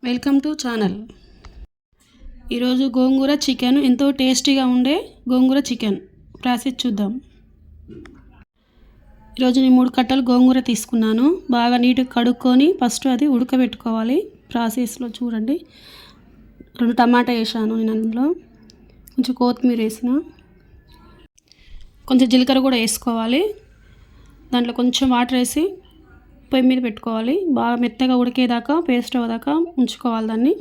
Welcome to channel. ఈరోజు గోంగూర chicken ఎంతో టేస్టీగా ఉండే గోంగూర చికెన్ ప్రాసెస్ చూద్దాం. ఈరోజు నేను 3 కట్టలు గోంగూర తీసుకున్నాను. బాగా నీట్గా కడుక్కొని ఫస్ట్ అది ఉడకబెట్టుకోవాలి. ప్రాసెస్లో చూడండి. 2 టమాటా వేసాను నేను, అందులో కొంచెం కొత్తిమీర వేసిన, కొంచెం జీలకర్ర కూడా వేసుకోవాలి. దాంట్లో కొంచెం వాటర్ వేసి పొయ్యి మీద పెట్టుకోవాలి. బాగా మెత్తగా ఉడికేదాకా, పేస్ట్ అవ్వదాకా ఉంచుకోవాలి దాన్ని.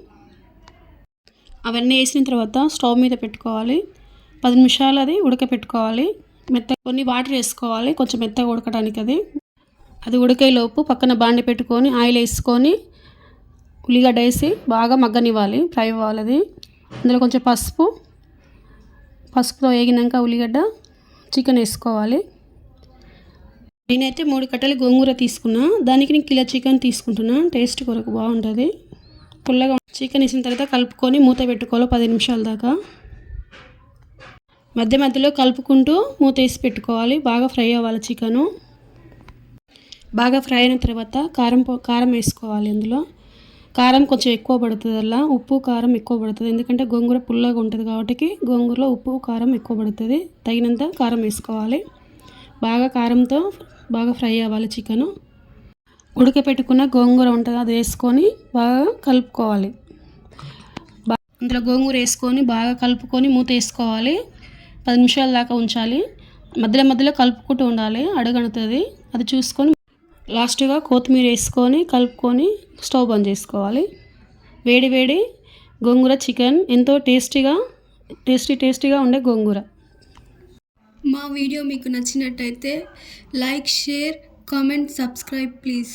అవన్నీ వేసిన తర్వాత స్టవ్ మీద పెట్టుకోవాలి. 10 నిమిషాలు అది ఉడకపెట్టుకోవాలి. కొన్ని వాటర్ వేసుకోవాలి కొంచెం మెత్తగా ఉడకడానికి. అది ఉడికేలోపు పక్కన బాండి పెట్టుకొని ఆయిల్ వేసుకొని ఉల్లిగడ్డ వేసి బాగా మగ్గనివ్వాలి, ఫ్రై అవ్వాలి అది. అందులో కొంచెం పసుపుతో వేగినాక ఉల్లిగడ్డ, చికెన్ వేసుకోవాలి. నేనైతే 3 కట్టలు గోంగూర తీసుకున్నా, దానికి నేను కిలో చికెన్ తీసుకుంటున్నా. టేస్ట్ కొరకు బాగుంటుంది. పుల్లగా చికెన్ వేసిన తర్వాత కలుపుకొని మూత పెట్టుకోవాలి 10 నిమిషాల దాకా. మధ్య మధ్యలో కలుపుకుంటూ మూత వేసి పెట్టుకోవాలి. బాగా ఫ్రై అవ్వాలి చికెను. బాగా ఫ్రై అయిన తర్వాత కారం వేసుకోవాలి. అందులో కారం కొంచెం ఎక్కువ పడుతుంది, అలా ఉప్పు కారం ఎక్కువ పడుతుంది. ఎందుకంటే గోంగూర పుల్లగా ఉంటుంది కాబట్టి గోంగూరలో ఉప్పు కారం ఎక్కువ పడుతుంది. తగినంత కారం వేసుకోవాలి. బాగా కారంతో బాగా ఫ్రై అవ్వాలి చికెను. ఉడకపెట్టుకున్న గోంగూర ఉంటుంది, అది వేసుకొని బాగా కలుపుకోవాలి. అందులో గోంగూర వేసుకొని బాగా కలుపుకొని మూత వేసుకోవాలి. 10 నిమిషాల దాకా ఉంచాలి. మధ్యలో మధ్యలో కలుపుకుంటూ ఉండాలి, అడుగంటుతుంది. అది చూసుకొని లాస్ట్గా కొత్తిమీర వేసుకొని కలుపుకొని స్టవ్ బంద్ చేసుకోవాలి. వేడి వేడి గోంగూర చికెన్ ఎంతో టేస్టీగా ఉండే గోంగూర. మా వీడియో మీకు నచ్చినట్టయితే like, share, comment, subscribe please.